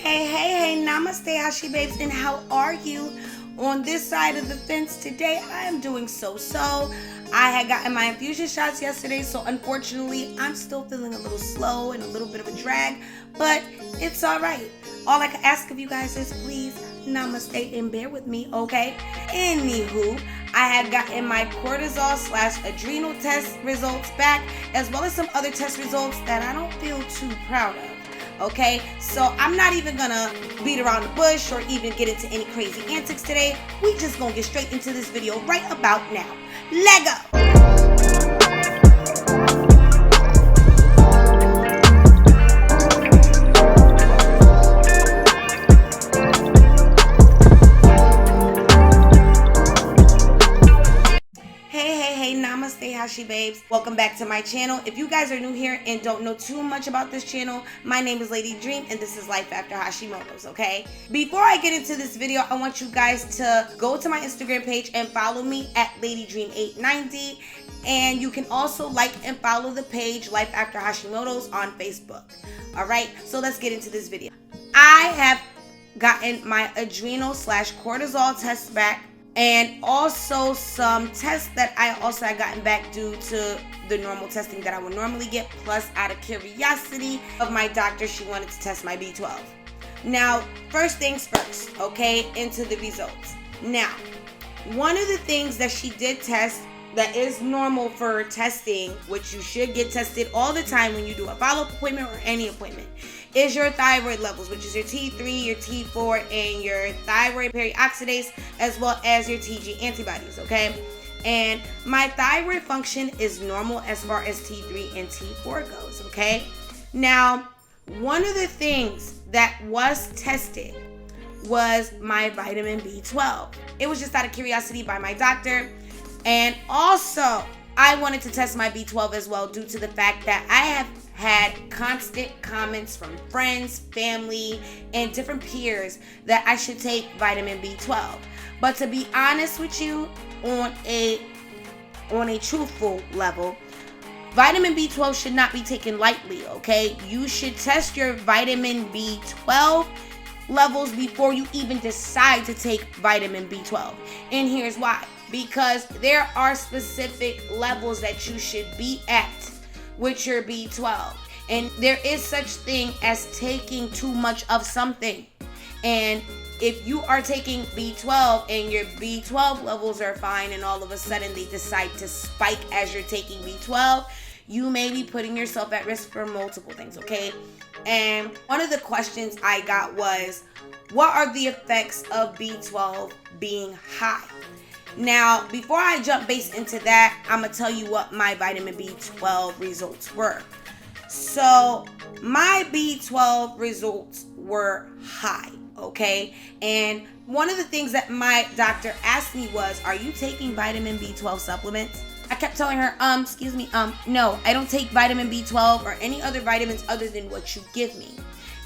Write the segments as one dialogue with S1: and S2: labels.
S1: Hey, Namaste Hashi Babes, and how are you? On this side of the fence today, I am doing so. I had gotten my infusion shots yesterday, so unfortunately, I'm still feeling a little slow and a little bit of a drag, but it's alright. All I can ask of you guys is please namaste and bear with me, okay? Anywho, I had gotten my cortisol / adrenal test results back, as well as some other test results that I don't feel too proud of. Okay, so I'm not even gonna beat around the bush or even get into any crazy antics today. We just gonna get straight into this video right about now. Let go! Hey, Namaste Hashi Babes. Welcome back to my channel. If you guys are new here and don't know too much about this channel, my name is Lady Dream and this is Life After Hashimoto's, okay? Before I get into this video, I want you guys to go to my Instagram page and follow me at LadyDream890. And you can also like and follow the page Life After Hashimoto's on Facebook. Alright, so let's get into this video. I have gotten my adrenal / cortisol test back, and also some tests that I also had gotten back due to the normal testing that I would normally get, plus out of curiosity of my doctor, she wanted to test my B12. Now, first things first, okay, into the results. Now, one of the things that she did test that is normal for testing, which you should get tested all the time when you do a follow-up appointment or any appointment, is your thyroid levels, which is your T3, your T4, and your Thyroid Perioxidase, as well as your TPO Antibodies, okay? And my thyroid function is normal as far as T3 and T4 goes, okay? Now, one of the things that was tested was my vitamin B12. It was just out of curiosity by my doctor. And also, I wanted to test my B12 as well due to the fact that I have had constant comments from friends, family, and different peers that I should take vitamin B12. But to be honest with you, on a truthful level, vitamin B12 should not be taken lightly, okay? You should test your vitamin B12 levels before you even decide to take vitamin B12. And here's why. Because there are specific levels that you should be at with your B12. And there is such thing as taking too much of something. And if you are taking B12 and your B12 levels are fine and all of a sudden they decide to spike as you're taking B12, you may be putting yourself at risk for multiple things, okay? And one of the questions I got was, what are the effects of B12 being high? Now, before I jump base into that, I'm going to tell you what my vitamin B12 results were. So, my B12 results were high, okay? And one of the things that my doctor asked me was, are you taking vitamin B12 supplements? I kept telling her, no, I don't take vitamin B12 or any other vitamins other than what you give me.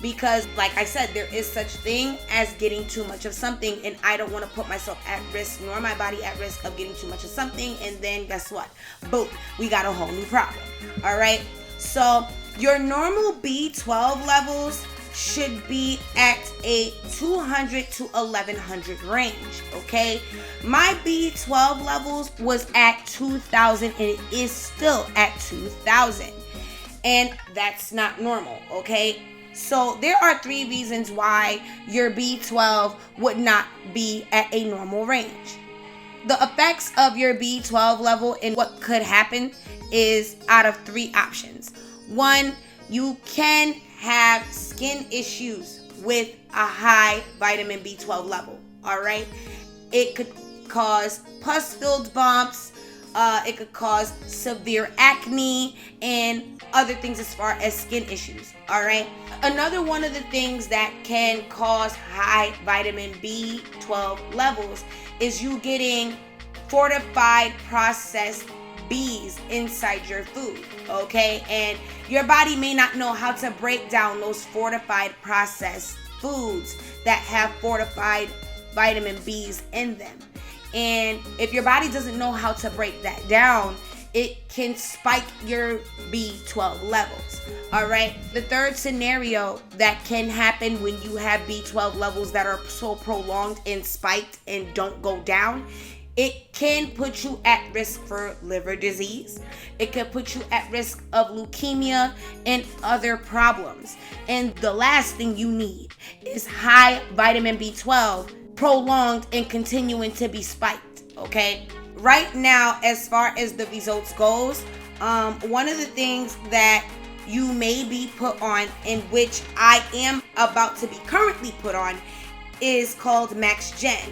S1: Because, like I said, there is such thing as getting too much of something, and I don't want to put myself at risk, nor my body at risk of getting too much of something, and then guess what? Boom, we got a whole new problem, all right? So, your normal B12 levels should be at a 200 to 1100 range, okay? My B12 levels was at 2000, and it is still at 2000, and that's not normal, okay? So there are 3 reasons why your B12 would not be at a normal range. The effects of your B12 level and what could happen is out of 3 options. 1, you can have skin issues with a high vitamin B12 level, all right? It could cause pus-filled bumps, it could cause severe acne, and other things as far as skin issues, all right? Another one of the things that can cause high vitamin B12 levels is you getting fortified processed B's inside your food, okay? And your body may not know how to break down those fortified processed foods that have fortified vitamin B's in them. And if your body doesn't know how to break that down, it can spike your B12 levels. All right. The third scenario that can happen when you have B12 levels that are so prolonged and spiked and don't go down, it can put you at risk for liver disease. It can put you at risk of leukemia and other problems. And the last thing you need is high vitamin B12 prolonged and continuing to be spiked, okay? Right now, as far as the results goes, one of the things that you may be put on, in which I am about to be currently put on, is called Max Gen.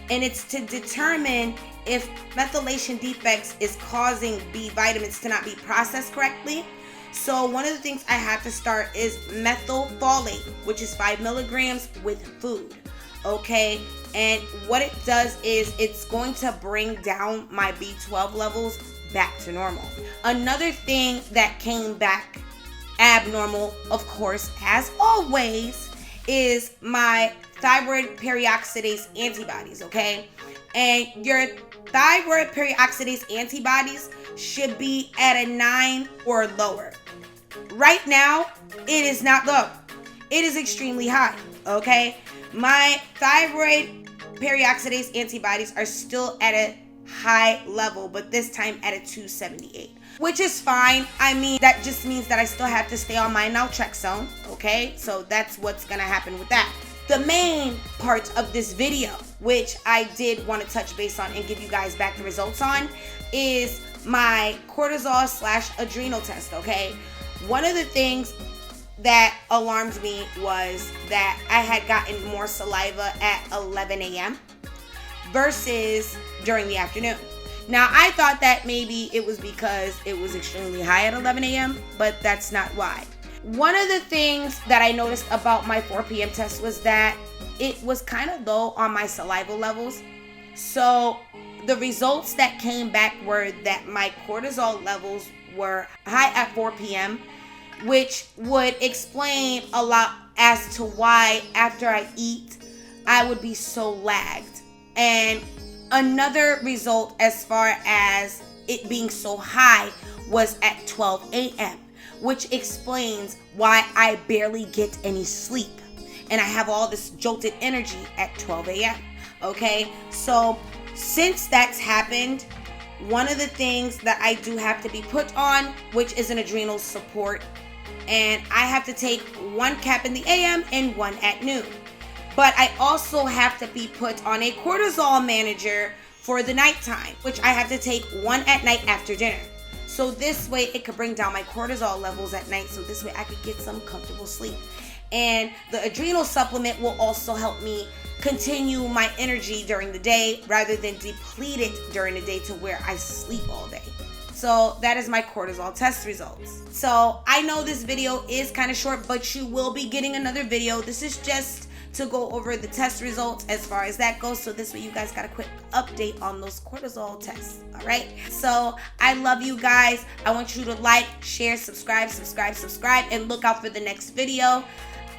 S1: And it's to determine if methylation defects is causing B vitamins to not be processed correctly. So one of the things I have to start is methylfolate, which is 5 milligrams with food. Okay, and what it does is it's going to bring down my B12 levels back to normal. Another thing that came back abnormal, of course, as always, is my thyroid peroxidase antibodies, okay? And your thyroid peroxidase antibodies should be at a 9 or lower. Right now, it is not low. It is extremely high, okay? My thyroid peroxidase antibodies are still at a high level, but this time at a 278, which is fine. I mean, that just means that I still have to stay on my naltrexone, okay? So that's what's gonna happen with that. The main part of this video, which I did want to touch base on and give you guys back the results on, is my cortisol / adrenal test, okay? One of the things that alarmed me was that I had gotten more saliva at 11 a.m. versus during the afternoon. Now, I thought that maybe it was because it was extremely high at 11 a.m., but that's not why. One of the things that I noticed about my 4 p.m. test was that it was kind of low on my saliva levels. So the results that came back were that my cortisol levels were high at 4 p.m., which would explain a lot as to why after I eat, I would be so lagged. And another result as far as it being so high was at 12 a.m., which explains why I barely get any sleep. And I have all this jolted energy at 12 a.m., okay? So since that's happened, one of the things that I do have to be put on, which is an adrenal support, and I have to take 1 cap in the AM and 1 at noon. But I also have to be put on a cortisol manager for the nighttime, which I have to take 1 at night after dinner. So this way it could bring down my cortisol levels at night, so this way I could get some comfortable sleep. And the adrenal supplement will also help me continue my energy during the day rather than deplete it during the day to where I sleep all day. So that is my cortisol test results. So I know this video is kind of short, but you will be getting another video. This is just to go over the test results as far as that goes. So this way you guys got a quick update on those cortisol tests. All right. So I love you guys. I want you to like, share, subscribe, and look out for the next video.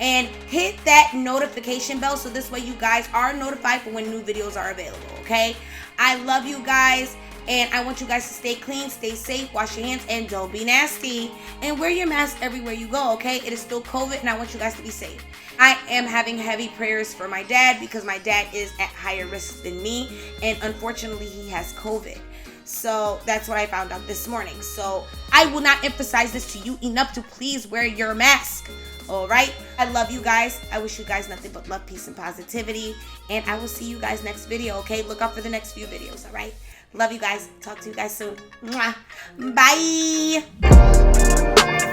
S1: And hit that notification bell so this way you guys are notified for when new videos are available, okay? I love you guys, and I want you guys to stay clean, stay safe, wash your hands, and don't be nasty. And wear your mask everywhere you go, okay? It is still COVID, and I want you guys to be safe. I am having heavy prayers for my dad because my dad is at higher risk than me, and unfortunately he has COVID. So that's what I found out this morning. So I will not emphasize this to you enough to please wear your mask. All right. I love you guys. I wish you guys nothing but love, peace, and positivity. And I will see you guys next video. Okay. Look out for the next few videos. All right. Love you guys. Talk to you guys soon. Mwah. Bye.